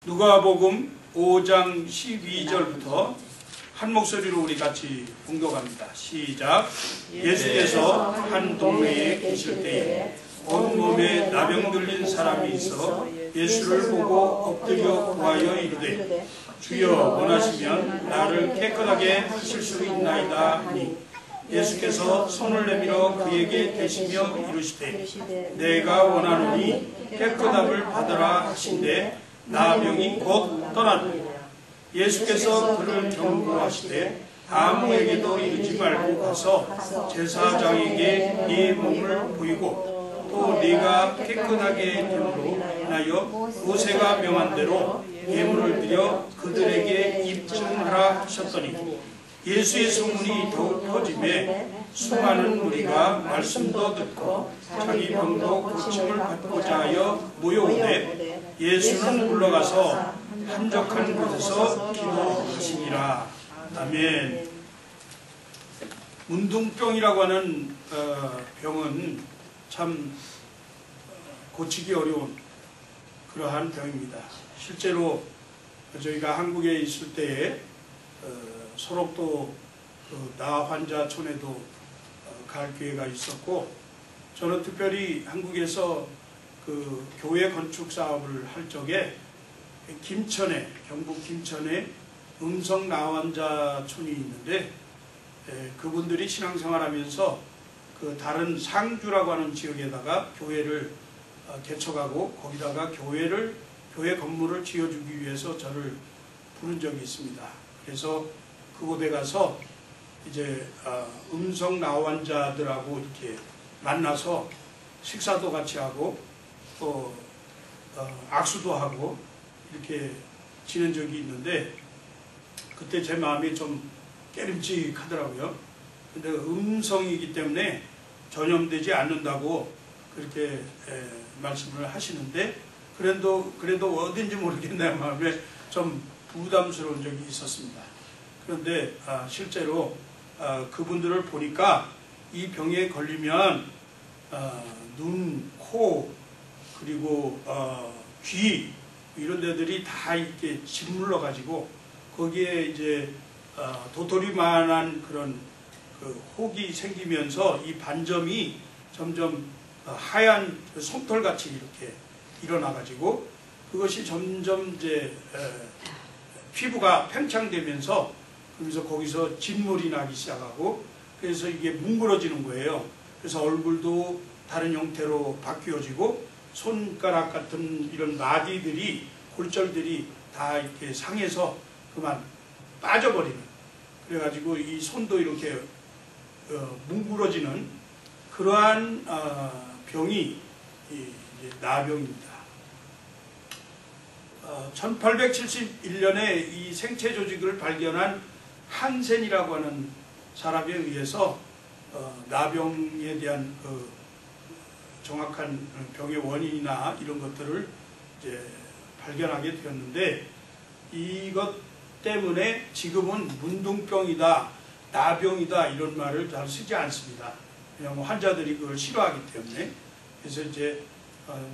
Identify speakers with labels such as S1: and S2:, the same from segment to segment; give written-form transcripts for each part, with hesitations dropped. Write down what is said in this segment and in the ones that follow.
S1: 누가복음 5장 12절부터 한 목소리로 우리 같이 봉독합니다. 시작. 예수께서 한 동네에 계실 때에 온몸에 나병 들린 사람이 있어 예수를 보고 엎드려 구하여 이르되 주여 원하시면 나를 깨끗하게 하실 수 있나이다 하니 예수께서 손을 내밀어 그에게 대시며 이르시되 내가 원하노니 깨끗함을 받으라 하신대 나병이 곧 떠났더라. 예수께서 그를 경고하시되 아무에게도 이르지 말고 가서 제사장에게 네 몸을 보이고 또 네가 깨끗하게 됨으로 인하여 모세가 명한 대로 예물을 드려 그들에게 입증하라 하셨더니 예수의 소문이 더욱 퍼지매 수많은 무리가 말씀도 듣고 자기 병도 고침을 받고자 하여 모여오되 예수는 물러가서 한적한 곳에서 기도하시니라. 아멘. 문둥병이라고 하는 병은 참 고치기 어려운 그러한 병입니다. 실제로 저희가 한국에 있을 때에 소록도 나 환자촌에도 갈 기회가 있었고, 저는 특별히 한국에서 그 교회 건축 사업을 할 적에 김천에, 경북 김천에 음성 나환자촌이 있는데 그분들이 신앙생활하면서 그 다른 상주라고 하는 지역에다가 교회를 개척하고 거기다가 교회 건물을 지어주기 위해서 저를 부른 적이 있습니다. 그래서 그곳에 가서 이제 음성 나환자들하고 이렇게 만나서 식사도 같이 하고 또 악수도 하고 이렇게 지낸 적이 있는데 그때 제 마음이 좀 깨름직하더라고요. 근데 음성이기 때문에 전염되지 않는다고 그렇게 말씀을 하시는데 그래도 어딘지 모르겠네 마음에 좀 부담스러운 적이 있었습니다. 그런데 실제로 그분들을 보니까 이 병에 걸리면 눈, 코, 그리고 귀 이런 데들이 다 이렇게 짓물러 가지고 거기에 이제 도토리만한 그런 그 혹이 생기면서 이 반점이 점점 하얀 솜털같이 이렇게 일어나 가지고 그것이 점점 이제 피부가 팽창되면서 그래서 거기서 진물이 나기 시작하고 그래서 이게 뭉그러지는 거예요. 그래서 얼굴도 다른 형태로 바뀌어지고 손가락 같은 이런 마디들이 골절들이 다 이렇게 상해서 그만 빠져버리는, 그래가지고 이 손도 이렇게 뭉그러지는 그러한 병이 이제 나병입니다. 1871년에 이 생체 조직을 발견한 한센이라고 하는 사람에 의해서 나병에 대한 그 정확한 병의 원인이나 이런 것들을 이제 발견하게 되었는데, 이것 때문에 지금은 문둥병이다, 나병이다 이런 말을 잘 쓰지 않습니다. 왜냐하면 환자들이 그걸 싫어하기 때문에. 그래서 이제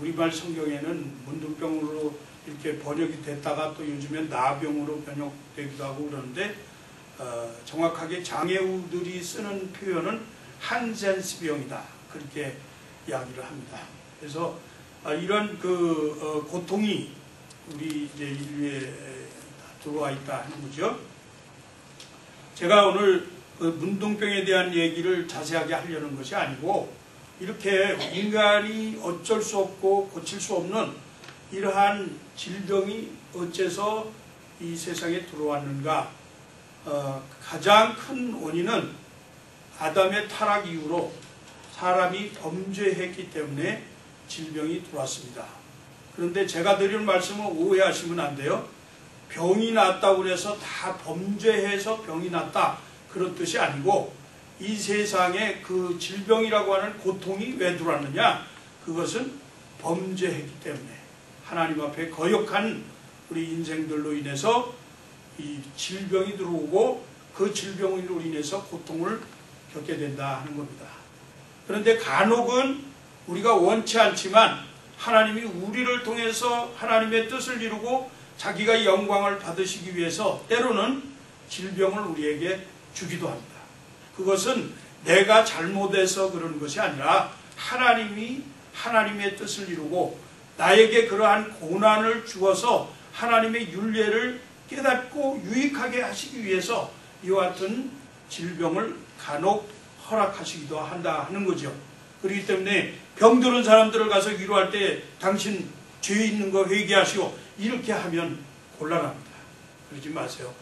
S1: 우리말 성경에는 문둥병으로 이렇게 번역이 됐다가 또 요즘엔 나병으로 번역되기도 하고 그러는데 정확하게 장애우들이 쓰는 표현은 한센스병이다 그렇게 이야기를 합니다. 그래서 이런 그 고통이 우리 이제 인류에 들어와 있다 하는 거죠. 제가 오늘 그 문둥병에 대한 얘기를 자세하게 하려는 것이 아니고, 이렇게 인간이 어쩔 수 없고 고칠 수 없는 이러한 질병이 어째서 이 세상에 들어왔는가. 가장 큰 원인은 아담의 타락 이후로 사람이 범죄했기 때문에 질병이 들어왔습니다. 그런데 제가 드리는 말씀은 오해하시면 안 돼요. 병이 났다고 해서 다 범죄해서 병이 났다 그런 뜻이 아니고, 이 세상에 그 질병이라고 하는 고통이 왜 들어왔느냐, 그것은 범죄했기 때문에 하나님 앞에 거역한 우리 인생들로 인해서 이 질병이 들어오고 그 질병으로 인해서 고통을 겪게 된다 하는 겁니다. 그런데 간혹은 우리가 원치 않지만 하나님이 우리를 통해서 하나님의 뜻을 이루고 자기가 영광을 받으시기 위해서 때로는 질병을 우리에게 주기도 합니다. 그것은 내가 잘못해서 그러는 것이 아니라 하나님이 하나님의 뜻을 이루고 나에게 그러한 고난을 주어서 하나님의 율례를 깨닫고 유익하게 하시기 위해서 이와 같은 질병을 간혹 허락하시기도 한다 하는 거죠. 그렇기 때문에 병들은 사람들을 가서 위로할 때 당신 죄 있는 거 회개하시오 이렇게 하면 곤란합니다. 그러지 마세요.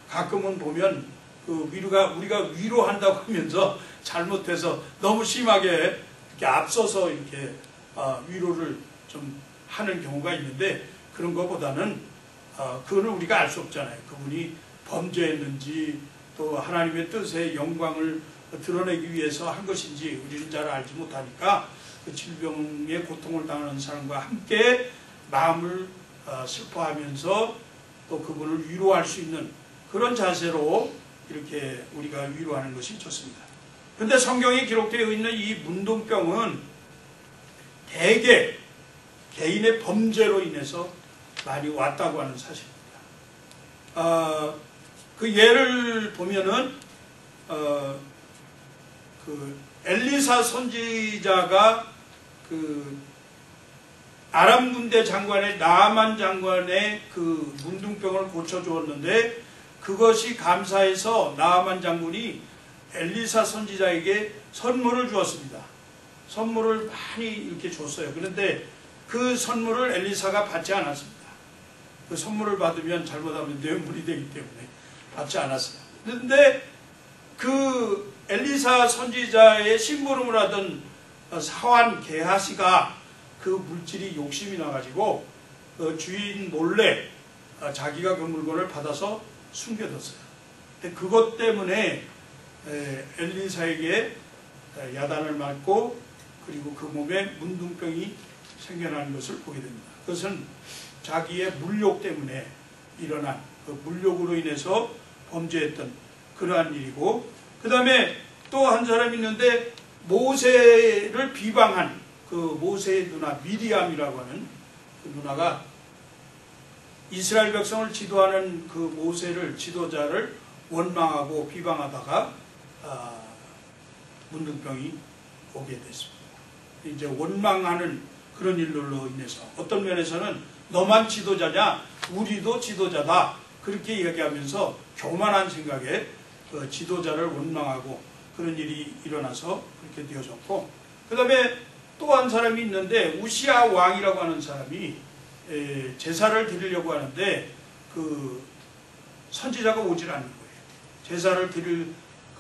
S1: 가끔은 보면 우리가 위로한다고 하면서 잘못해서 너무 심하게 이렇게 앞서서 이렇게 위로를 좀 하는 경우가 있는데 그런 것보다는 그거는 우리가 알 수 없잖아요. 그분이 범죄했는지 또 하나님의 뜻의 영광을 드러내기 위해서 한 것인지 우리는 잘 알지 못하니까 그 질병의 고통을 당하는 사람과 함께 마음을 슬퍼하면서 또 그분을 위로할 수 있는 그런 자세로 이렇게 우리가 위로하는 것이 좋습니다. 그런데 성경에 기록되어 있는 이 문둥병은 대개 개인의 범죄로 인해서 많이 왔다고 하는 사실입니다. 그 예를 보면은 그 엘리사 선지자가 그 아람 군대 장관의 나아만 장관의 그 문둥병을 고쳐주었는데 그것이 감사해서 나아만 장군이 엘리사 선지자에게 선물을 주었습니다. 선물을 많이 이렇게 줬어요. 그런데 그 선물을 엘리사가 받지 않았습니다. 그 선물을 받으면 잘못하면 뇌물이 되기 때문에 받지 않았어요. 그런데 그 엘리사 선지자의 심부름을 하던 사환 게하시가 그 물질이 욕심이 나가지고 그 주인 몰래 자기가 그 물건을 받아서 숨겨뒀어요. 그것 때문에 엘리사에게 야단을 맞고 그리고 그 몸에 문둥병이 생겨나는 것을 보게 됩니다. 그것은 자기의 물욕 때문에 일어난 그 물욕으로 인해서 범죄했던 그러한 일이고 그 다음에 또 한 사람이 있는데 모세를 비방한 그 모세의 누나 미리암이라고 하는 그 누나가 이스라엘 백성을 지도하는 그 모세를 지도자를 원망하고 비방하다가 문둥병이 오게 됐습니다. 이제 원망하는 그런 일로 인해서 어떤 면에서는 너만 지도자냐 우리도 지도자다 그렇게 이야기하면서 교만한 생각에 그 지도자를 원망하고 그런 일이 일어나서 그렇게 되어졌고 그 다음에 또 한 사람이 있는데 우시아 왕이라고 하는 사람이 제사를 드리려고 하는데 그 선지자가 오질 않는 거예요. 제사를 드릴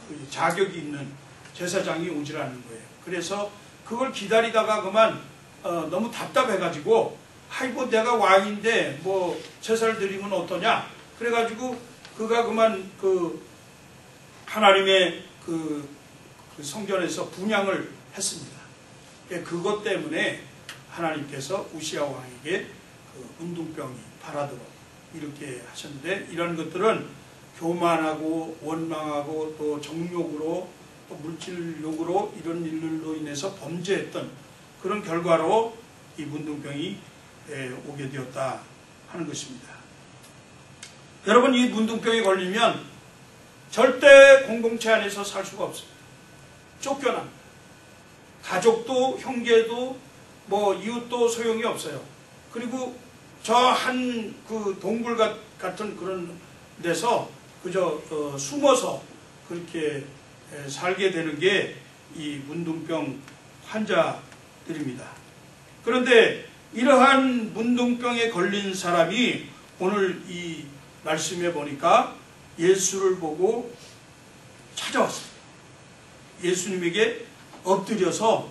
S1: 그 자격이 있는 제사장이 오질 않는 거예요. 그래서 그걸 기다리다가 그만 너무 답답해가지고 아이고 내가 왕인데 뭐 제사를 드리면 어떠냐 그래가지고 그가 그만 그 하나님의 그 성전에서 분향을 했습니다. 그것 때문에 하나님께서 우시아 왕에게 그 문둥병이 발하도록 이렇게 하셨는데 이런 것들은 교만하고 원망하고 또 정욕으로 또 물질욕으로 이런 일들로 인해서 범죄했던 그런 결과로 이 문둥병이 오게 되었다 하는 것입니다. 여러분 이 문둥병에 걸리면 절대 공동체 안에서 살 수가 없습니다. 쫓겨납니다. 가족도 형제도 뭐 이웃도 소용이 없어요. 그리고 저 한 그 동굴 같은 그런 데서 그저 숨어서 그렇게 살게 되는 게 이 문둥병 환자들입니다. 그런데 이러한 문둥병에 걸린 사람이 오늘 이 말씀에 보니까 예수를 보고 찾아왔습니다. 예수님에게 엎드려서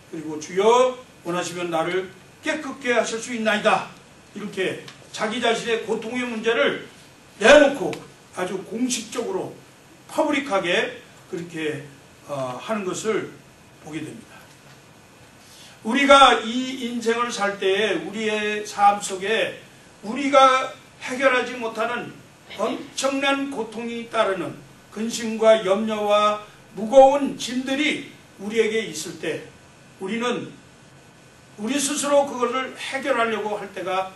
S1: 그리고 주여 원하시면 나를 깨끗게 하실 수 있나이다. 이렇게 자기 자신의 고통의 문제를 내놓고 아주 공식적으로 퍼블릭하게 그렇게 하는 것을 보게 됩니다. 우리가 이 인생을 살 때에 우리의 삶 속에 우리가 해결하지 못하는 엄청난 고통이 따르는 근심과 염려와 무거운 짐들이 우리에게 있을 때 우리는 우리 스스로 그것을 해결하려고 할 때가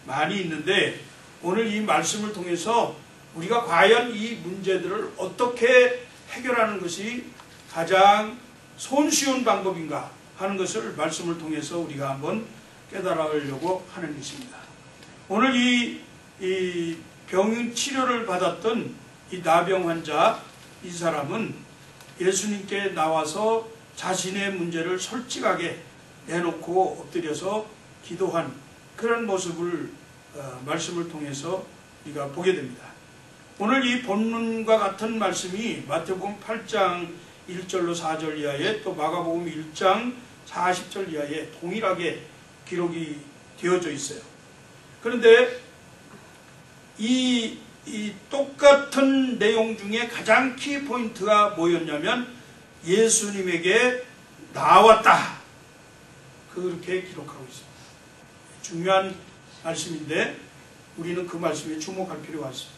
S1: 많이 있는데 오늘 이 말씀을 통해서 우리가 과연 이 문제들을 어떻게 해결하는 것이 가장 손쉬운 방법인가 하는 것을 말씀을 통해서 우리가 한번 깨달으려고 하는 것입니다. 오늘 이 병 치료를 받았던 이 나병 환자, 이 사람은 예수님께 나와서 자신의 문제를 솔직하게 내놓고 엎드려서 기도한 그런 모습을 말씀을 통해서 우리가 보게 됩니다. 오늘 이 본문과 같은 말씀이 마태복음 8장 1절로 4절 이하에 또 마가복음 1장 40절 이하에 동일하게 기록이 되어져 있어요. 그런데 이 똑같은 내용 중에 가장 키포인트가 뭐였냐면 예수님에게 나왔다. 그렇게 기록하고 있습니다. 중요한 말씀인데 우리는 그 말씀에 주목할 필요가 있습니다.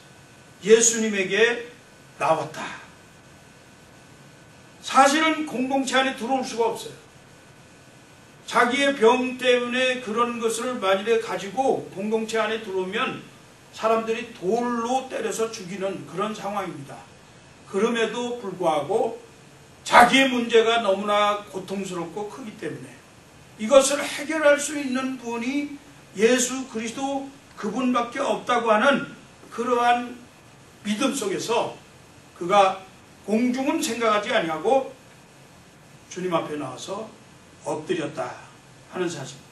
S1: 예수님에게 나왔다. 사실은 공동체 안에 들어올 수가 없어요. 자기의 병 때문에 그런 것을 만일에 가지고 공동체 안에 들어오면 사람들이 돌로 때려서 죽이는 그런 상황입니다. 그럼에도 불구하고 자기의 문제가 너무나 고통스럽고 크기 때문에 이것을 해결할 수 있는 분이 예수 그리스도 그분밖에 없다고 하는 그러한 믿음 속에서 그가 공중은 생각하지 아니하고 주님 앞에 나와서 엎드렸다 하는 사실입니다.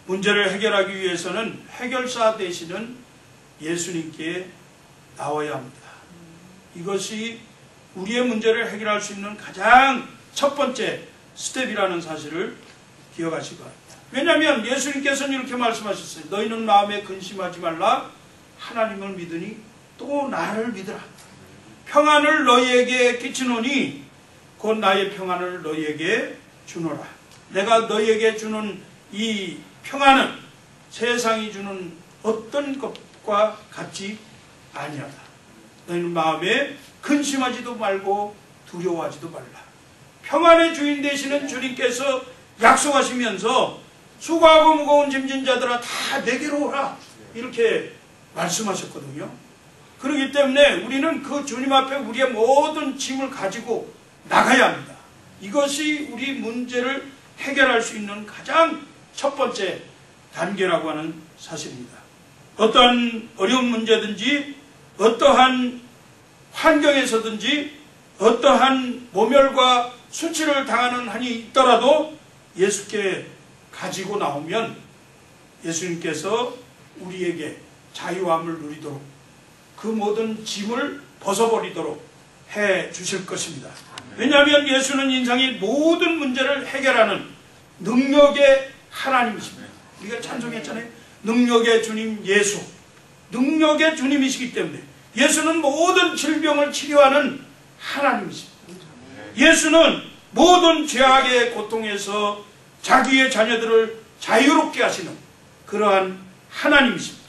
S1: 문제를 해결하기 위해서는 해결사 되시는 예수님께 나와야 합니다. 이것이 우리의 문제를 해결할 수 있는 가장 첫 번째 스텝이라는 사실을 기억하시기 바랍니다. 왜냐하면 예수님께서는 이렇게 말씀하셨어요. 너희는 마음에 근심하지 말라. 하나님을 믿으니 또 나를 믿으라. 평안을 너희에게 끼치노니 곧 나의 평안을 너희에게 주노라. 내가 너희에게 주는 이 평안은 세상이 주는 어떤 것과 같지 아니하다. 너희는 마음에 근심하지도 말고 두려워하지도 말라. 평안의 주인 되시는 주님께서 약속하시면서 수고하고 무거운 짐진 자들아 다 내게로 오라 이렇게 말씀하셨거든요. 그렇기 때문에 우리는 그 주님 앞에 우리의 모든 짐을 가지고 나가야 합니다. 이것이 우리 문제를 해결할 수 있는 가장 첫 번째 단계라고 하는 사실입니다. 어떠한 어려운 문제든지 어떠한 환경에서든지 어떠한 모멸과 수치를 당하는 한이 있더라도 예수께 가지고 나오면 예수님께서 우리에게 자유함을 누리도록 그 모든 짐을 벗어버리도록 해 주실 것입니다. 왜냐하면 예수는 인생의 모든 문제를 해결하는 능력의 하나님이십니다. 우리가 찬송했잖아요. 능력의 주님 예수. 능력의 주님이시기 때문에 예수는 모든 질병을 치료하는 하나님이십니다. 예수는 모든 죄악의 고통에서 자기의 자녀들을 자유롭게 하시는 그러한 하나님이십니다.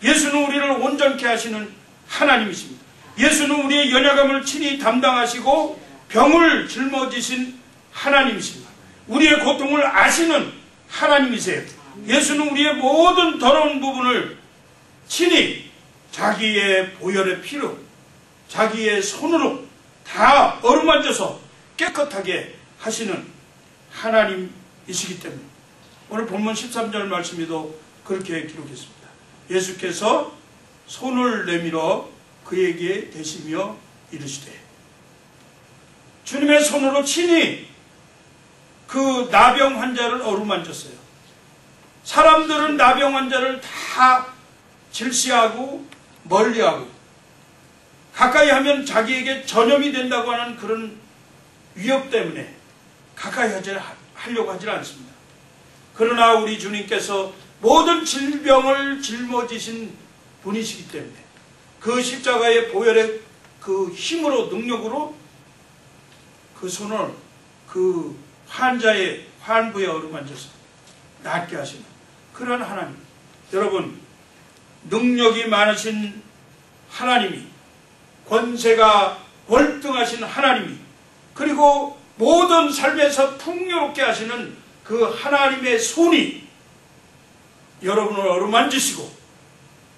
S1: 예수는 우리를 온전케 하시는 하나님이십니다. 예수는 우리의 연약함을 친히 담당하시고 병을 짊어지신 하나님이십니다. 우리의 고통을 아시는 하나님이세요. 예수는 우리의 모든 더러운 부분을 친히 자기의 보혈의 피로 자기의 손으로 다 어루만져서 깨끗하게 하시는 하나님이시기 때문에 오늘 본문 13절 말씀에도 그렇게 기록했습니다. 예수께서 손을 내밀어 그에게 대시며 이르시되 주님의 손으로 친히 그 나병 환자를 어루만졌어요. 사람들은 나병 환자를 다 질시하고 멀리하고 가까이 하면 자기에게 전염이 된다고 하는 그런 위협 때문에 가까이 하려고 하지 않습니다. 그러나 우리 주님께서 모든 질병을 짊어지신 분이시기 때문에 그 십자가의 보혈의 그 힘으로 능력으로 그 손을 그 환자의 환부에 어루만져서 낫게 하시는 그런 하나님. 여러분 능력이 많으신 하나님이 권세가 월등하신 하나님이 그리고 모든 삶에서 풍요롭게 하시는 그 하나님의 손이 여러분을 어루만지시고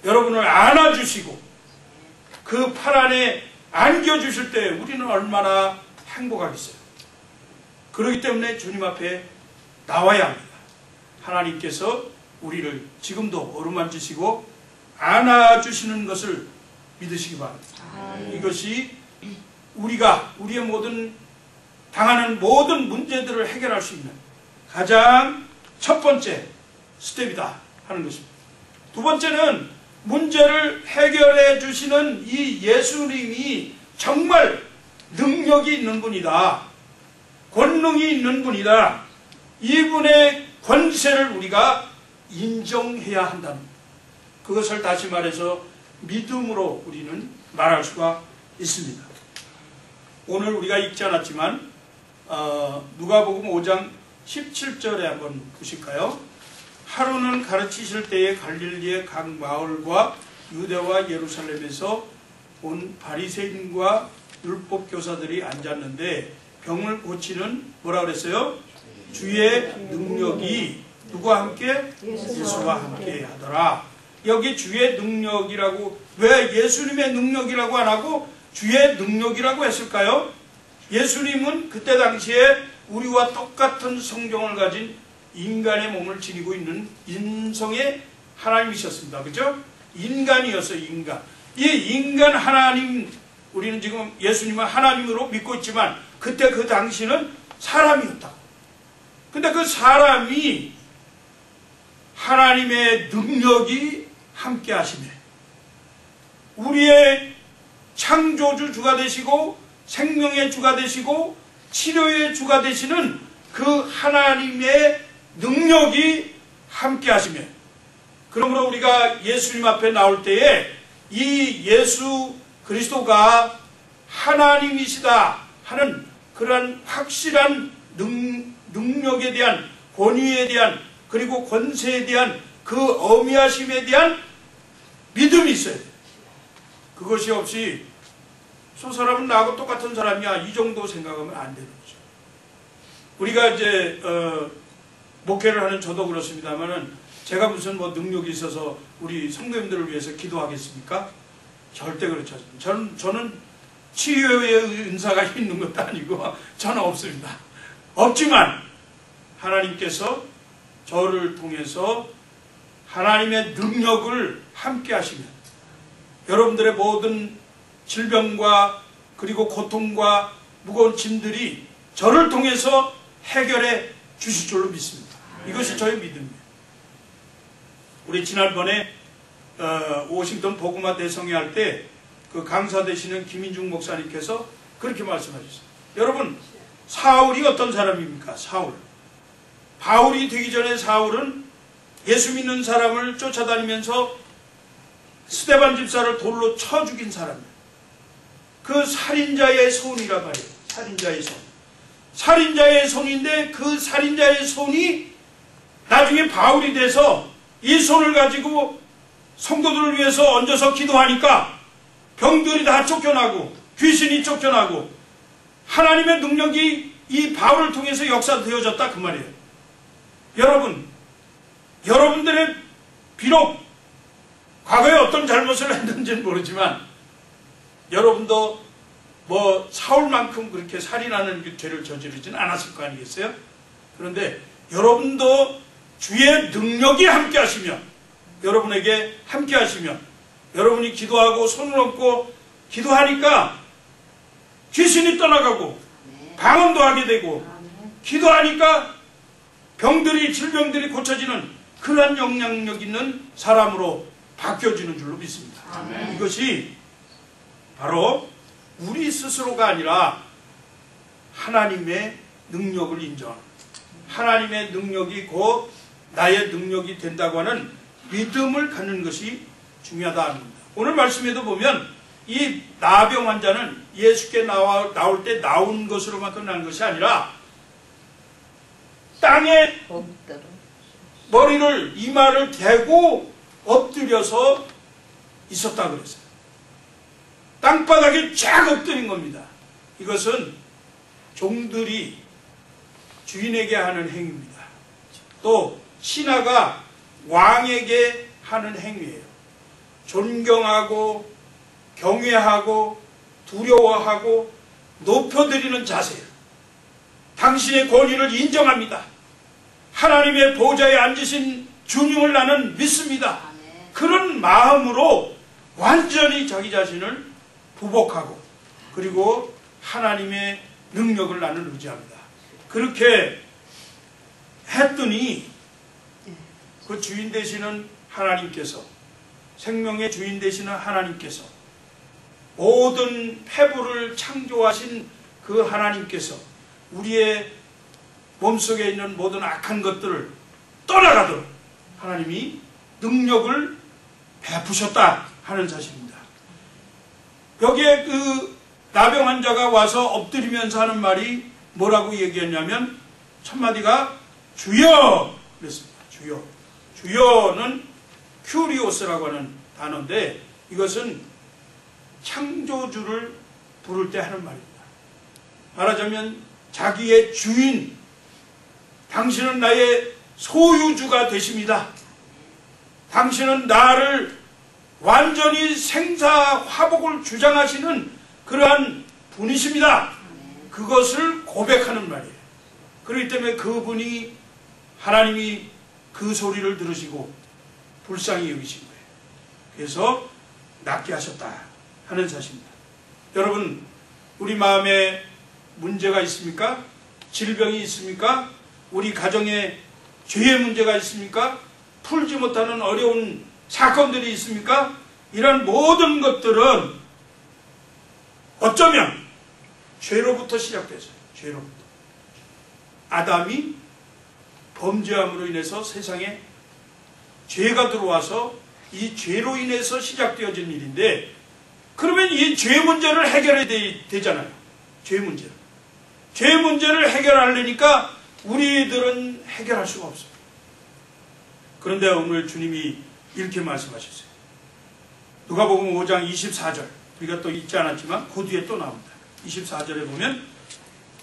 S1: 여러분을 안아주시고 그 팔 안에 안겨주실 때 우리는 얼마나 행복하겠어요. 그렇기 때문에 주님 앞에 나와야 합니다. 하나님께서 우리를 지금도 어루만지시고 안아주시는 것을 믿으시기 바랍니다. 이것이 우리가 우리의 모든 당하는 모든 문제들을 해결할 수 있는 가장 첫 번째 스텝이다 하는 것입니다. 두 번째는 문제를 해결해 주시는 이 예수님이 정말 능력이 있는 분이다. 권능이 있는 분이다. 이분의 권세를 우리가 인정해야 한다는 것. 그것을 다시 말해서 믿음으로 우리는 말할 수가 있습니다. 오늘 우리가 읽지 않았지만 누가복음 5장 17절에 한번 보실까요? 하루는 가르치실 때에 갈릴리의 각 마을과 유대와 예루살렘에서 온 바리새인과 율법 교사들이 앉았는데 병을 고치는 뭐라 그랬어요? 주의 능력이 누구와 함께? 예수와 함께 하더라. 여기 주의 능력이라고 왜 예수님의 능력이라고 안 하고 주의 능력이라고 했을까요? 예수님은 그때 당시에 우리와 똑같은 성경을 가진 인간의 몸을 지니고 있는 인성의 하나님이셨습니다. 그렇죠? 인간이었어요. 인간. 이 인간 하나님, 우리는 지금 예수님을 하나님으로 믿고 있지만 그때 그 당시는 사람이었다고. 근데 그 사람이 하나님의 능력이 함께 하시네. 우리의 창조주 주가 되시고 생명의 주가 되시고 치료의 주가 되시는 그 하나님의 능력이 함께 하시며, 그러므로 우리가 예수님 앞에 나올 때에 이 예수 그리스도가 하나님이시다 하는 그러한 확실한 능력에 대한, 권위에 대한, 그리고 권세에 대한 그 어미하심에 대한 믿음이 있어야 돼요. 그것이 없이 저 사람은 나하고 똑같은 사람이야 이 정도 생각하면 안 되는 거죠. 우리가 이제 목회를 하는 저도 그렇습니다만은 제가 무슨 뭐 능력이 있어서 우리 성도님들을 위해서 기도하겠습니까? 절대 그렇지 않습니다. 저는 치유의 은사가 있는 것도 아니고 저는 없습니다. 없지만 하나님께서 저를 통해서 하나님의 능력을 함께 하시면 여러분들의 모든 질병과 그리고 고통과 무거운 짐들이 저를 통해서 해결해 주실 줄로 믿습니다. 이것이 저의 믿음입니다. 우리 지난번에 워싱턴 복음화 대성회 할 때 그 강사 되시는 김인중 목사님께서 그렇게 말씀하셨어요. 여러분, 사울이 어떤 사람입니까? 사울. 바울이 되기 전에 사울은 예수 믿는 사람을 쫓아다니면서 스데반 집사를 돌로 쳐 죽인 사람이에요. 그 살인자의 손이란 말이에요. 살인자의 손. 살인자의 손인데 그 살인자의 손이 나중에 바울이 돼서 이 손을 가지고 성도들을 위해서 얹어서 기도하니까 병들이 다 쫓겨나고 귀신이 쫓겨나고 하나님의 능력이 이 바울을 통해서 역사되어졌다 그 말이에요. 여러분, 여러분들의 비록 과거에 어떤 잘못을 했는지는 모르지만 여러분도 뭐 사울만큼 그렇게 살인하는 죄를 저지르지는 않았을 거 아니겠어요? 그런데 여러분도 주의 능력이 함께 하시면, 여러분에게 함께 하시면 여러분이 기도하고 손을 얹고 기도하니까 귀신이 떠나가고 방언도 하게 되고 기도하니까 병들이, 질병들이 고쳐지는 그러한 영향력 있는 사람으로 바뀌어지는 줄로 믿습니다. 아멘. 이것이 바로 우리 스스로가 아니라 하나님의 능력을 인정하는, 하나님의 능력이 곧 나의 능력이 된다고 하는 믿음을 갖는 것이 중요하다는 겁니다. 오늘 말씀에도 보면 이 나병 환자는 예수께 나올 때 나온 것으로만 끝나는 것이 아니라 땅에 머리를, 이마를 대고 엎드려서 있었다 그랬어요. 땅바닥에 쫙 엎드린 겁니다. 이것은 종들이 주인에게 하는 행위입니다. 또 신하가 왕에게 하는 행위예요. 존경하고 경외하고 두려워하고 높여드리는 자세예요. 당신의 권위를 인정합니다. 하나님의 보좌에 앉으신 주님을 나는 믿습니다. 그런 마음으로 완전히 자기 자신을 부복하고 그리고 하나님의 능력을 나는 의지합니다. 그렇게 했더니 그 주인 되시는 하나님께서, 생명의 주인 되시는 하나님께서, 모든 태부를 창조하신 그 하나님께서 우리의 몸속에 있는 모든 악한 것들을 떠나가도록 하나님이 능력을 베푸셨다 하는 사실입니다. 여기에 그 나병 환자가 와서 엎드리면서 하는 말이 뭐라고 얘기했냐면 첫 마디가 주여 그랬습니다. 주여. 주여는 큐리오스라고 하는 단어인데 이것은 창조주를 부를 때 하는 말입니다. 말하자면 자기의 주인, 당신은 나의 소유주가 되십니다. 당신은 나를 완전히 생사화복을 주장하시는 그러한 분이십니다. 그것을 고백하는 말이에요. 그렇기 때문에 그분이 하나님이 그 소리를 들으시고 불쌍히 여기신 거예요. 그래서 낫게 하셨다 하는 사실입니다. 여러분, 우리 마음에 문제가 있습니까? 질병이 있습니까? 우리 가정에 죄의 문제가 있습니까? 풀지 못하는 어려운 사건들이 있습니까? 이런 모든 것들은 어쩌면 죄로부터 시작됐어요. 죄로부터. 아담이 범죄함으로 인해서 세상에 죄가 들어와서 이 죄로 인해서 시작되어진 일인데, 그러면 이 죄 문제를 해결해야 되잖아요. 죄 문제를. 죄 문제를 해결하려니까 우리들은 해결할 수가 없습니다. 그런데 오늘 주님이 이렇게 말씀하셨어요. 누가복음 5장 24절. 우리가 또 읽지 않았지만 그 뒤에 또 나옵니다. 24절에 보면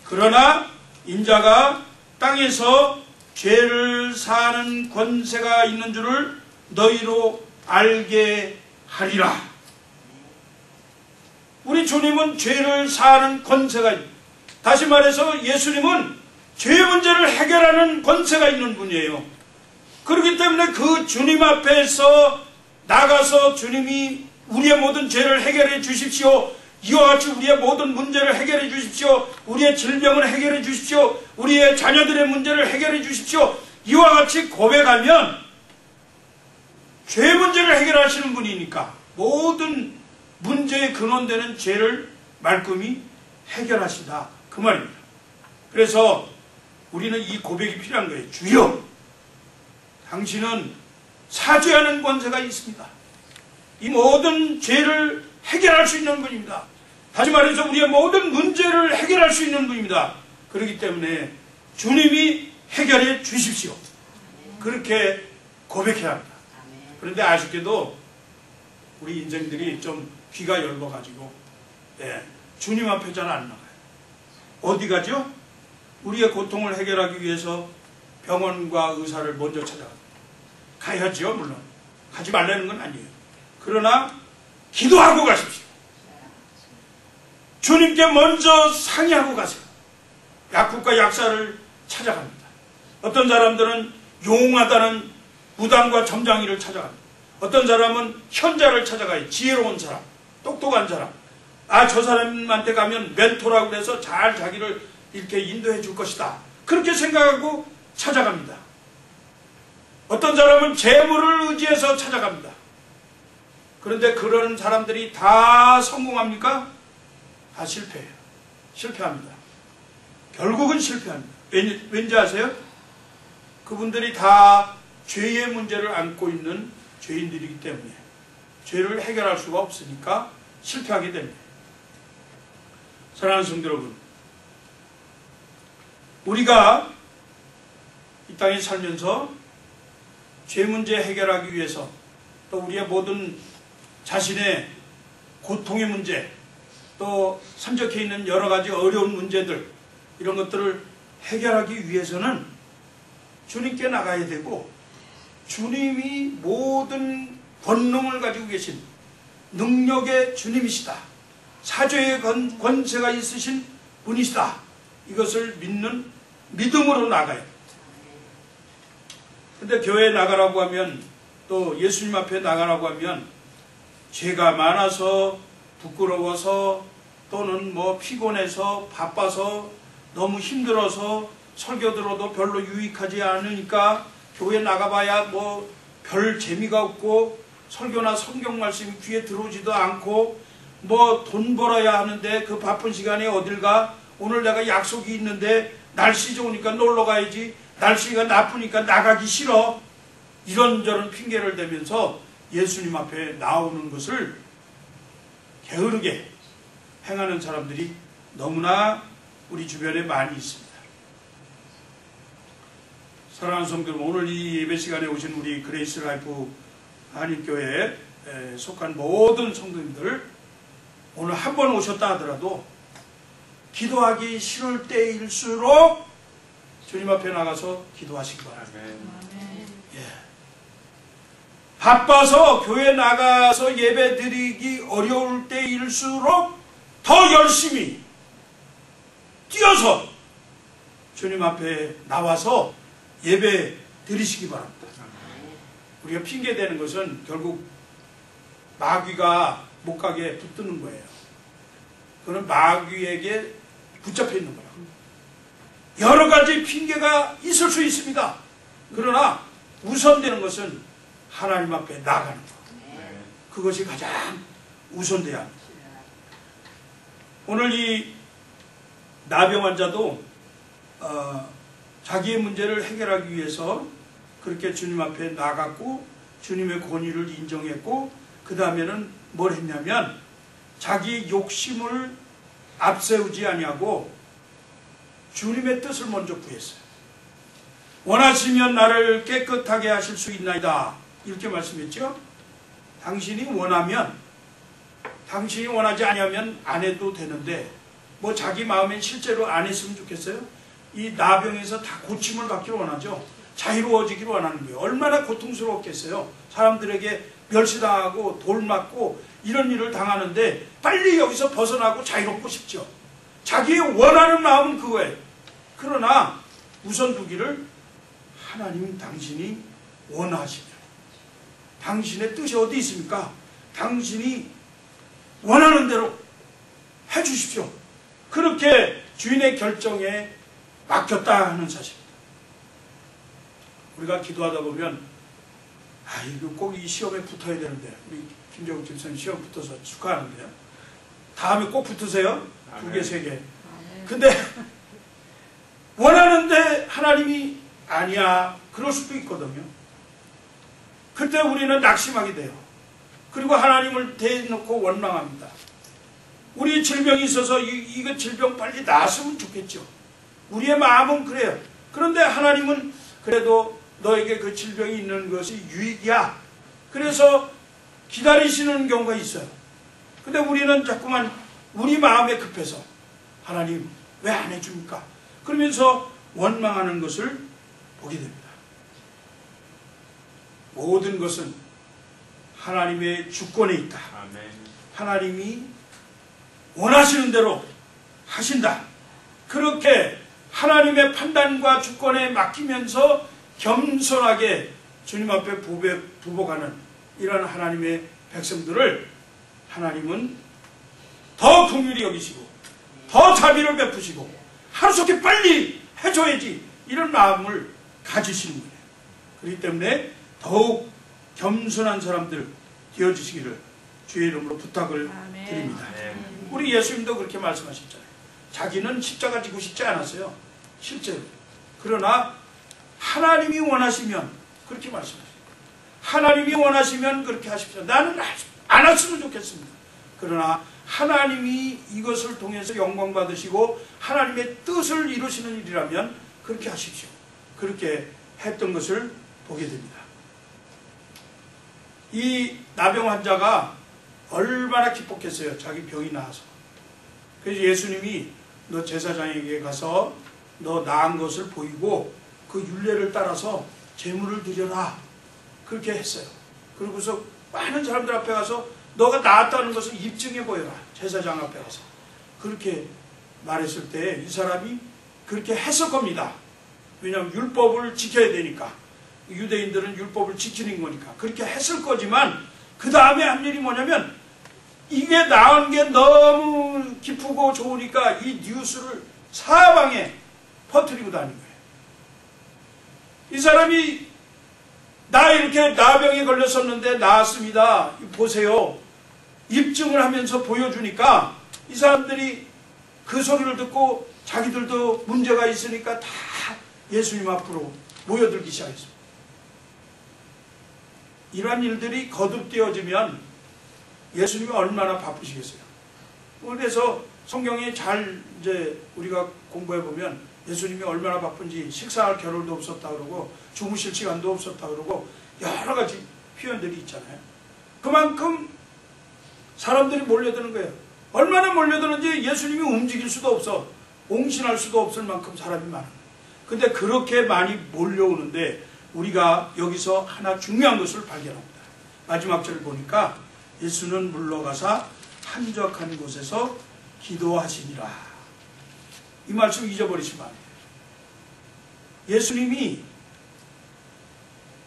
S1: 그러나 인자가 땅에서 죄를 사하는 권세가 있는 줄을 너희로 알게 하리라. 우리 주님은 죄를 사하는 권세가 있는, 다시 말해서 예수님은 죄 문제를 해결하는 권세가 있는 분이에요. 그렇기 때문에 그 주님 앞에서 나가서 주님이 우리의 모든 죄를 해결해 주십시오. 이와 같이 우리의 모든 문제를 해결해 주십시오. 우리의 질병을 해결해 주십시오. 우리의 자녀들의 문제를 해결해 주십시오. 이와 같이 고백하면 죄 문제를 해결하시는 분이니까 모든 문제의 근원되는 죄를 말끔히 해결하신다. 그 말입니다. 그래서 우리는 이 고백이 필요한 거예요. 주여, 당신은 사죄하는 권세가 있습니다. 이 모든 죄를 해결할 수 있는 분입니다. 다시 말해서 우리의 모든 문제를 해결할 수 있는 분입니다. 그렇기 때문에 주님이 해결해 주십시오. 그렇게 고백해야 합니다. 그런데 아쉽게도 우리 인생들이 좀 귀가 열려가지고 주님 앞에 잘 안 나가요. 어디 가죠? 우리의 고통을 해결하기 위해서 병원과 의사를 먼저 찾아갑니다. 가야죠, 물론. 가지 말라는 건 아니에요. 그러나 기도하고 가십시오. 주님께 먼저 상의하고 가세요. 약국과 약사를 찾아갑니다. 어떤 사람들은 용하다는 무당과 점장이를 찾아갑니다. 어떤 사람은 현자를 찾아가요. 지혜로운 사람, 똑똑한 사람. 아, 저 사람한테 가면 멘토라고 해서 잘 자기를 이렇게 인도해 줄 것이다. 그렇게 생각하고 찾아갑니다. 어떤 사람은 재물을 의지해서 찾아갑니다. 그런데 그런 사람들이 다 성공합니까? 다 실패해요. 실패합니다. 결국은 실패합니다. 왠지 아세요? 그분들이 다 죄의 문제를 안고 있는 죄인들이기 때문에 죄를 해결할 수가 없으니까 실패하게 됩니다. 사랑하는 성도 여러분, 우리가 이 땅에 살면서 죄 문제 해결하기 위해서 또 우리의 모든 자신의 고통의 문제, 또 산적해 있는 여러 가지 어려운 문제들, 이런 것들을 해결하기 위해서는 주님께 나가야 되고, 주님이 모든 권능을 가지고 계신 능력의 주님이시다. 사죄의 권세가 있으신 분이시다. 이것을 믿는 믿음으로 나가요. 근데 교회에 나가라고 하면, 또 예수님 앞에 나가라고 하면 죄가 많아서, 부끄러워서, 또는 뭐 피곤해서, 바빠서, 너무 힘들어서 설교 들어도 별로 유익하지 않으니까 교회 나가봐야 뭐 별 재미가 없고 설교나 성경 말씀이 귀에 들어오지도 않고 뭐 돈 벌어야 하는데 그 바쁜 시간에 어딜 가? 오늘 내가 약속이 있는데 날씨 좋으니까 놀러 가야지, 날씨가 나쁘니까 나가기 싫어, 이런저런 핑계를 대면서 예수님 앞에 나오는 것을 게으르게 행하는 사람들이 너무나 우리 주변에 많이 있습니다. 사랑하는 성도 여러분, 오늘 이 예배 시간에 오신 우리 그레이스 라이프 한인교회에 속한 모든 성도님들, 오늘 한 번 오셨다 하더라도 기도하기 싫을 때일수록 주님 앞에 나가서 기도하시기 바랍니다. 예. 바빠서 교회 나가서 예배 드리기 어려울 때일수록 더 열심히 뛰어서 주님 앞에 나와서 예배 드리시기 바랍니다. 우리가 핑계대는 것은 결국 마귀가 못 가게 붙드는 거예요. 그는 마귀에게 붙잡혀 있는 거라고. 여러 가지 핑계가 있을 수 있습니다. 그러나 우선되는 것은 하나님 앞에 나가는 것. 그것이 가장 우선돼야 합니다. 오늘 이 나병 환자도 자기의 문제를 해결하기 위해서 그렇게 주님 앞에 나갔고 주님의 권위를 인정했고, 그 다음에는 뭘 했냐면 자기 욕심을 앞세우지 아니하고 주님의 뜻을 먼저 구했어요. 원하시면 나를 깨끗하게 하실 수 있나이다, 이렇게 말씀했죠. 당신이 원하면, 당신이 원하지 아니하면 안 해도 되는데 뭐 자기 마음엔 실제로 안 했으면 좋겠어요? 이 나병에서 다 고침을 받기를 원하죠. 자유로워지기를 원하는 거예요. 얼마나 고통스러웠겠어요. 사람들에게 멸시당하고 돌 맞고 이런 일을 당하는데 빨리 여기서 벗어나고 자유롭고 싶죠. 자기의 원하는 마음은 그거예요. 그러나 우선 두기를, 하나님 당신이 원하시면, 당신의 뜻이 어디 있습니까? 당신이 원하는 대로 해주십시오. 그렇게 주인의 결정에 맡겼다 하는 사실입니다. 우리가 기도하다 보면 이거 꼭 이 시험에 붙어야 되는데, 우리 김정욱 집사님 시험 붙어서 축하하는데요. 다음에 꼭 붙으세요. 2개, 3개. 근데 원하는데 하나님이 아니야, 그럴 수도 있거든요. 그때 우리는 낙심하게 돼요. 그리고 하나님을 대놓고 원망합니다. 우리 질병이 있어서 이거 질병 빨리 나았으면 좋겠죠. 우리의 마음은 그래요. 그런데 하나님은 그래도 너에게 그 질병이 있는 것이 유익이야, 그래서 기다리시는 경우가 있어요. 근데 우리는 자꾸만 우리 마음에 급해서 하나님 왜 안 해줍니까? 그러면서 원망하는 것을 보게 됩니다. 모든 것은 하나님의 주권에 있다. 하나님이 원하시는 대로 하신다. 그렇게 하나님의 판단과 주권에 맡기면서 겸손하게 주님 앞에 부복하는 이런 하나님의 백성들을 하나님은 더 긍휼히 여기시고 더 자비를 베푸시고 하루속히 빨리 해줘야지, 이런 마음을 가지시는 거예요. 그렇기 때문에 더욱 겸손한 사람들 되어주시기를 주의 이름으로 부탁을 드립니다. 우리 예수님도 그렇게 말씀하셨잖아요. 자기는 십자가 지고 싶지 않았어요, 실제로. 그러나 하나님이 원하시면 그렇게 말씀하세요. 하나님이 원하시면 그렇게 하십시오. 나는 안 했으면 좋겠습니다. 그러나 하나님이 이것을 통해서 영광 받으시고 하나님의 뜻을 이루시는 일이라면 그렇게 하십시오. 그렇게 했던 것을 보게 됩니다. 이 나병 환자가 얼마나 기뻤겠어요, 자기 병이 나아서. 그래서 예수님이 너 제사장에게 가서 너 나은 것을 보이고 그 율례를 따라서 제물을 드려라, 그렇게 했어요. 그러고서 많은 사람들 앞에 가서 너가 나았다는 것을 입증해 보여라. 제사장 앞에 가서. 그렇게 말했을 때 이 사람이 그렇게 했을 겁니다. 왜냐하면 율법을 지켜야 되니까. 유대인들은 율법을 지키는 거니까. 그렇게 했을 거지만 그 다음에 한 일이 뭐냐면 이게 나온 게 너무 기쁘고 좋으니까 이 뉴스를 사방에 퍼뜨리고 다닌 거예요. 이 사람이 나 이렇게 나병에 걸렸었는데 나았습니다. 보세요. 입증을 하면서 보여주니까 이 사람들이 그 소리를 듣고 자기들도 문제가 있으니까 다 예수님 앞으로 모여들기 시작했습니다. 이러한 일들이 거듭되어지면 예수님이 얼마나 바쁘시겠어요. 그래서 성경에 잘 이제 우리가 공부해 보면 예수님이 얼마나 바쁜지 식사할 겨를도 없었다 그러고 주무실 시간도 없었다 그러고 여러 가지 표현들이 있잖아요. 그만큼 사람들이 몰려드는 거예요. 얼마나 몰려드는지 예수님이 움직일 수도 없어. 옹신할 수도 없을 만큼 사람이 많은 거예요. 근데 그렇게 많이 몰려오는데 우리가 여기서 하나 중요한 것을 발견합니다. 마지막 절을 보니까 예수는 물러가사 한적한 곳에서 기도하시니라. 이 말씀 잊어버리시면 안 돼요. 예수님이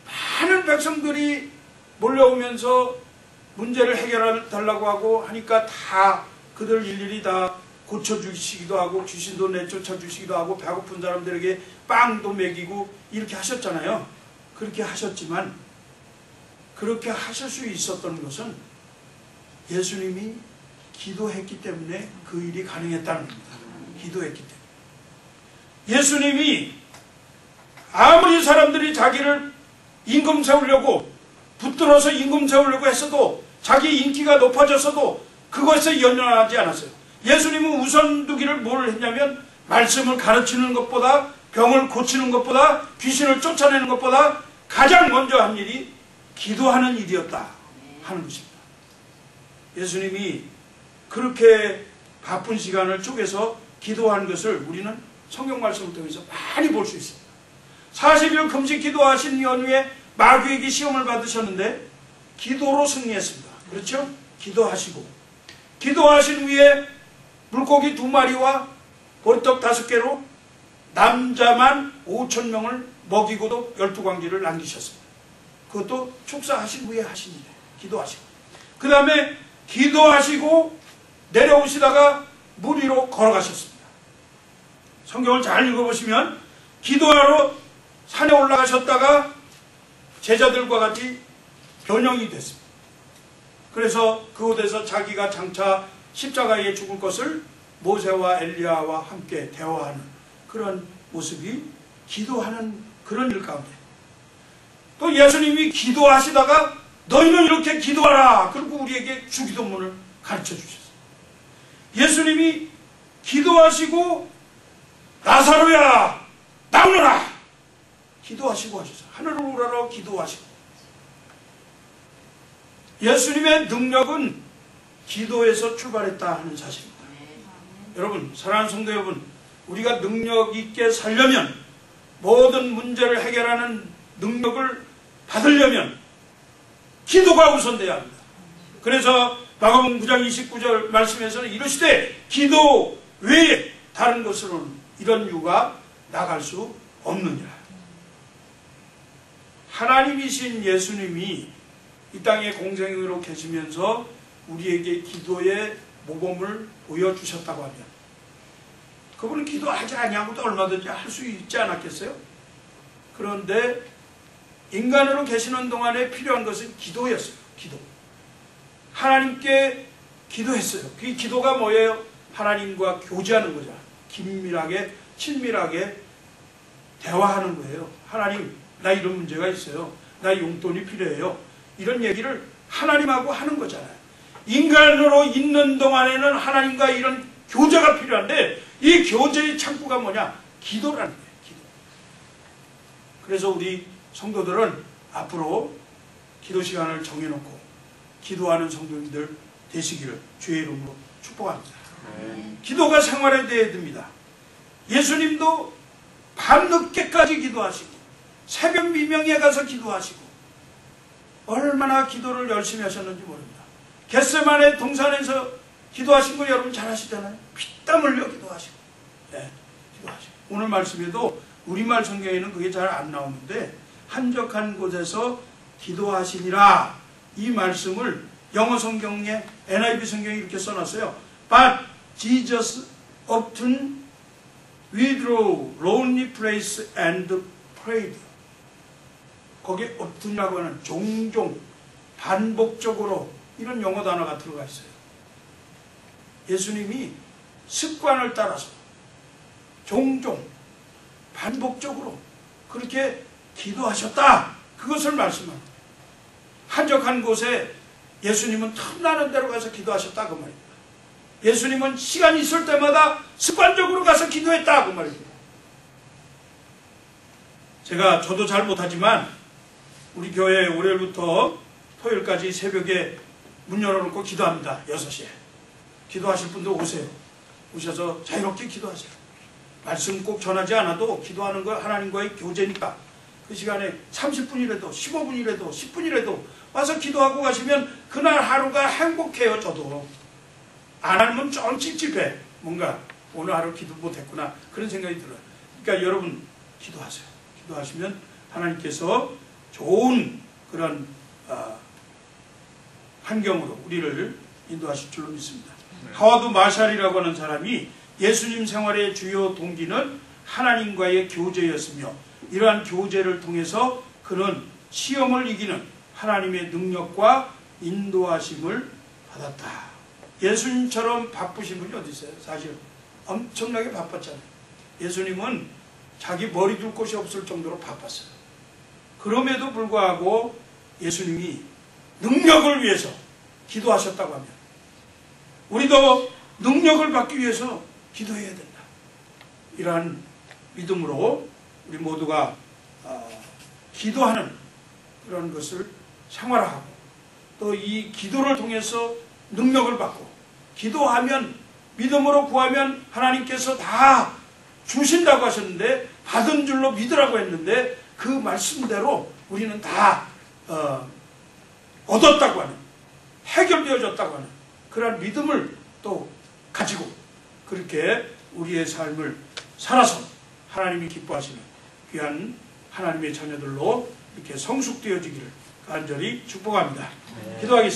S1: 많은 백성들이 몰려오면서 문제를 해결해 달라고 하고 하니까 다 그들 일일이 다 고쳐주시기도 하고 귀신도 내쫓아 주시기도 하고 배고픈 사람들에게 빵도 먹이고 이렇게 하셨잖아요. 그렇게 하셨지만 그렇게 하실 수 있었던 것은 예수님이 기도했기 때문에 그 일이 가능했다는 겁니다. 기도했기 때문에. 예수님이 아무리 사람들이 자기를 임금 세우려고 붙들어서 임금 세우려고 했어도 자기 인기가 높아졌어도 그것에 연연하지 않았어요. 예수님은 우선두기를 뭘 했냐면 말씀을 가르치는 것보다 병을 고치는 것보다 귀신을 쫓아내는 것보다 가장 먼저 한 일이 기도하는 일이었다 하는 것입니다. 예수님이 그렇게 바쁜 시간을 쪼개서 기도한 것을 우리는 성경 말씀을 통해서 많이 볼 수 있습니다. 40일 금식 기도하신 연후에 마귀에게 시험을 받으셨는데 기도로 승리했습니다. 그렇죠? 기도하시고 기도하신 후에 물고기 2마리와 보리떡 5개로 남자만 5,000명을 먹이고도 12광지를 남기셨습니다. 그것도 축사하신 후에 하신 일이에요. 기도하시고 그 다음에 기도하시고 내려오시다가 물 위로 걸어가셨습니다. 성경을 잘 읽어보시면 기도하러 산에 올라가셨다가 제자들과 같이 변형이 됐습니다. 그래서 그곳에서 자기가 장차 십자가에 죽을 것을 모세와 엘리야와 함께 대화하는 그런 모습이 기도하는 그런 일 가운데 또 예수님이 기도하시다가 너희는 이렇게 기도하라 그리고 우리에게 주기도문을 가르쳐 주셨어요. 예수님이 기도하시고 나사로야 나오너라 기도하시고 하셨어요. 하늘을 우러러 기도하시고 예수님의 능력은 기도에서 출발했다 하는 사실입니다. 여러분 사랑하는 성도 여러분 우리가 능력 있게 살려면 모든 문제를 해결하는 능력을 받으려면 기도가 우선돼야 합니다. 그래서 마가복음 9장 29절 말씀에서는 이르시되 기도 외에 다른 것으로는 이런 유가 나갈 수 없느니라. 하나님이신 예수님이 이 땅에 공생으로 계시면서 우리에게 기도의 모범을 보여주셨다고 하면 그분은 기도하지 아니하고도 얼마든지 할 수 있지 않았겠어요? 그런데 인간으로 계시는 동안에 필요한 것은 기도였어요. 기도. 하나님께 기도했어요. 그 기도가 뭐예요? 하나님과 교제하는 거죠. 긴밀하게 친밀하게 대화하는 거예요. 하나님 나 이런 문제가 있어요. 나 용돈이 필요해요. 이런 얘기를 하나님하고 하는 거잖아요. 인간으로 있는 동안에는 하나님과 이런 교제가 필요한데 이 교제의 창구가 뭐냐? 기도라는 거예요. 기도. 그래서 우리 성도들은 앞으로 기도 시간을 정해놓고 기도하는 성도님들 되시기를 주의 이름으로 축복합니다. 기도가 생활에 되어야 됩니다. 예수님도 밤늦게까지 기도하시고 새벽 미명에 가서 기도하시고 얼마나 기도를 열심히 하셨는지 모릅니다. 겟세마네 동산에서 기도하신 거 여러분 잘 아시잖아요. 피땀 흘려 기도하시고, 네, 기도하시고. 오늘 말씀에도 우리말 성경에는 그게 잘 안 나오는데 한적한 곳에서 기도하시니라, 이 말씀을 영어 성경에 NIV 성경에 이렇게 써놨어요. But Jesus often withdrew lonely place and prayed. 거기에 often이라고 하는 종종, 반복적으로, 이런 영어 단어가 들어가 있어요. 예수님이 습관을 따라서 종종, 반복적으로 그렇게 기도하셨다, 그것을 말씀합니다. 한적한 곳에 예수님은 틈나는 대로 가서 기도하셨다, 그 말입니다. 예수님은 시간이 있을 때마다 습관적으로 가서 기도했다, 그 말입니다. 저도 잘 못하지만 우리 교회 월요일부터 토요일까지 새벽에 문 열어놓고 기도합니다. 6시에. 기도하실 분도 오세요. 오셔서 자유롭게 기도하세요. 말씀 꼭 전하지 않아도 기도하는 거 하나님과의 교제니까 그 시간에 30분이라도 15분이라도 10분이라도 와서 기도하고 가시면 그날 하루가 행복해요. 저도 안 하면 좀 찝찝해. 뭔가 오늘 하루 기도 못했구나, 그런 생각이 들어요. 그러니까 여러분 기도하세요. 기도하시면 하나님께서 좋은 그런 환경으로 우리를 인도하실 줄로 믿습니다. 하워드 마샬이라고 하는 사람이 예수님 생활의 주요 동기는 하나님과의 교제였으며, 이러한 교제를 통해서 그는 시험을 이기는 하나님의 능력과 인도하심을 받았다. 예수님처럼 바쁘신 분이 어디 있어요? 사실 엄청나게 바빴잖아요. 예수님은 자기 머리 둘 곳이 없을 정도로 바빴어요. 그럼에도 불구하고 예수님이 능력을 위해서 기도하셨다고 하면 우리도 능력을 받기 위해서 기도해야 된다. 이러한 믿음으로 우리 모두가 기도하는 그런 것을 생활하고, 또 이 기도를 통해서 능력을 받고, 기도하면, 믿음으로 구하면 하나님께서 다 주신다고 하셨는데, 받은 줄로 믿으라고 했는데, 그 말씀대로 우리는 다 얻었다고 하는, 해결되어졌다고 하는 그런 믿음을 또 가지고 그렇게 우리의 삶을 살아서 하나님이 기뻐하시는 귀한 하나님의 자녀들로 이렇게 성숙되어지기를 간절히 축복합니다. 기도하겠습니다.